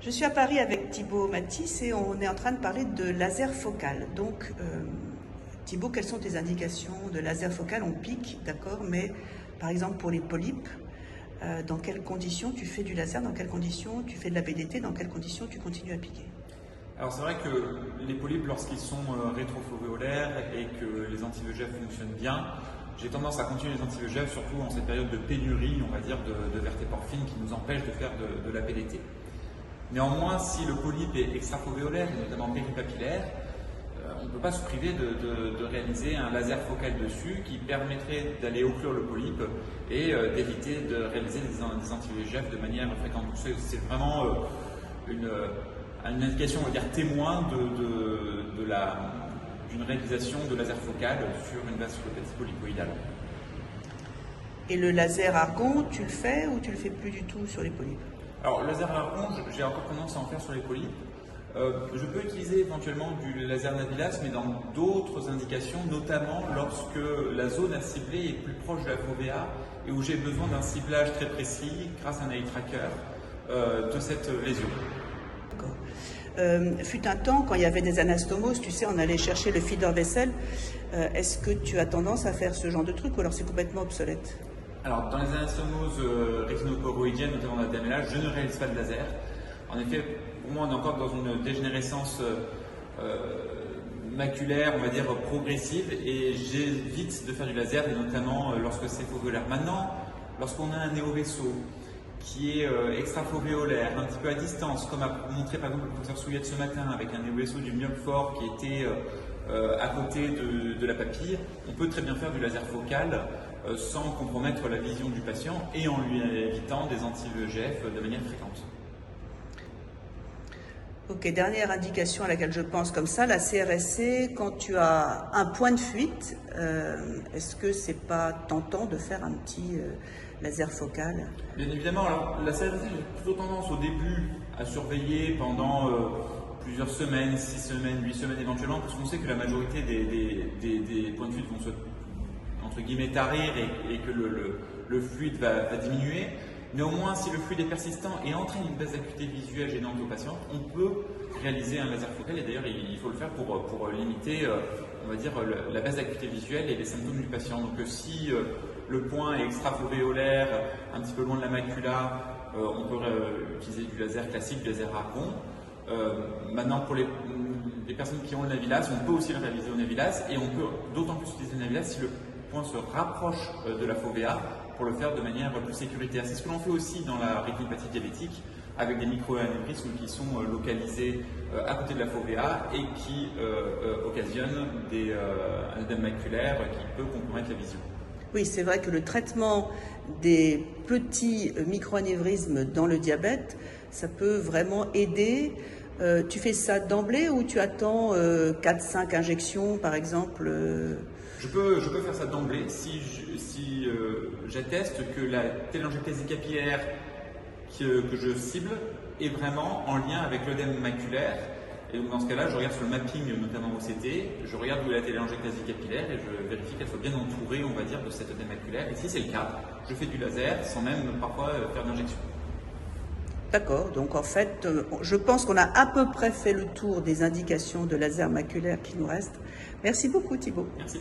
Je suis à Paris avec Thibaut Matisse et on est en train de parler de laser focal. Donc, Thibaut, quelles sont tes indications de laser focal? On pique, d'accord, mais par exemple pour les polypes, dans quelles conditions tu fais du laser? Dans quelles conditions tu fais de la PDT? Dans quelles conditions tu continues à piquer? Alors c'est vrai que les polypes, lorsqu'ils sont rétrofovéolaires et que les anti-VEGF fonctionnent bien, j'ai tendance à continuer les anti-VEGF, surtout en cette période de pénurie, on va dire, de vertéporfine qui nous empêche de faire de la PDT. Néanmoins, si le polype est extrafovéolaire, et notamment péripapillaire, on ne peut pas se priver de réaliser un laser focal dessus qui permettrait d'aller occlure le polype et d'éviter de réaliser des anti-VEGF de manière fréquente. C'est vraiment une indication, on va dire, témoin d'une réalisation de laser focal sur une vasculopathie polypoïdale. Et le laser argon, tu le fais ou tu le fais plus du tout sur les polypes? Alors, le laser argon, j'ai encore tendance à en faire sur les polypes. Je peux utiliser éventuellement du laser Navilas, mais dans d'autres indications, notamment lorsque la zone à cibler est plus proche de la fovea et où j'ai besoin d'un ciblage très précis grâce à un eye tracker de cette lésion. Fut un temps, quand il y avait des anastomoses, tu sais, on allait chercher le feeder vaisselle. Est-ce que tu as tendance à faire ce genre de truc ou alors c'est complètement obsolète? Alors, dans les anastomoses rétinochoroïdiennes, notamment la DMLA, je ne réalise pas de laser. En effet, pour moi, on est encore dans une dégénérescence maculaire, on va dire, progressive, et j'évite de faire du laser, et notamment lorsque c'est fovéolaire. Maintenant, lorsqu'on a un néovaisseau qui est extrafovéolaire, un petit peu à distance, comme a montré par exemple le professeur Souillette ce matin, avec un néovaisseau du myope fort qui était à côté de la papille, on peut très bien faire du laser focal sans compromettre la vision du patient et en lui évitant des anti-VEGF de manière fréquente. Ok, dernière indication à laquelle je pense comme ça, la CRSC, quand tu as un point de fuite, est-ce que c'est pas tentant de faire un petit laser focal? Bien évidemment, alors la CRSC, j'ai plutôt tendance au début à surveiller pendant plusieurs semaines, 6 semaines, 8 semaines éventuellement, parce qu'on sait que la majorité des points de fuite vont se, entre guillemets, tarir et que le fluide va diminuer. Néanmoins, si le fluide est persistant et entraîne une baisse d'acuité visuelle gênante au patient, on peut réaliser un laser focal et d'ailleurs il faut le faire pour limiter, on va dire, la baisse d'acuité visuelle et les symptômes du patient. Donc si le point est extrafovéolaire, un petit peu loin de la macula, on peut utiliser du laser classique, du laser argon. Maintenant, pour les personnes qui ont le Navilas, on peut aussi le réaliser au Navilas et on peut d'autant plus utiliser le Navilas si le point se rapproche de la fovea pour le faire de manière plus sécuritaire. C'est ce que l'on fait aussi dans la rétinopathie diabétique avec des micro-anévrismes qui sont localisés à côté de la fovea et qui occasionnent un œdème maculaire qui peut compromettre la vision. Oui, c'est vrai que le traitement des petits micro-anévrismes dans le diabète, ça peut vraiment aider. Tu fais ça d'emblée ou tu attends 4-5 injections, par exemple? Je peux faire ça d'emblée si j'atteste que la téléangiectasie capillaire que je cible est vraiment en lien avec l'œdème maculaire. Et donc dans ce cas-là, je regarde sur le mapping, notamment OCT, je regarde où est la téléangiectasie capillaire et je vérifie qu'elle soit bien entourée, on va dire, de cet œdème maculaire. Et si c'est le cas, je fais du laser sans même parfois faire d'injection. D'accord, donc en fait, je pense qu'on a à peu près fait le tour des indications de laser maculaire qui nous restent. Merci beaucoup Thibaut. Merci.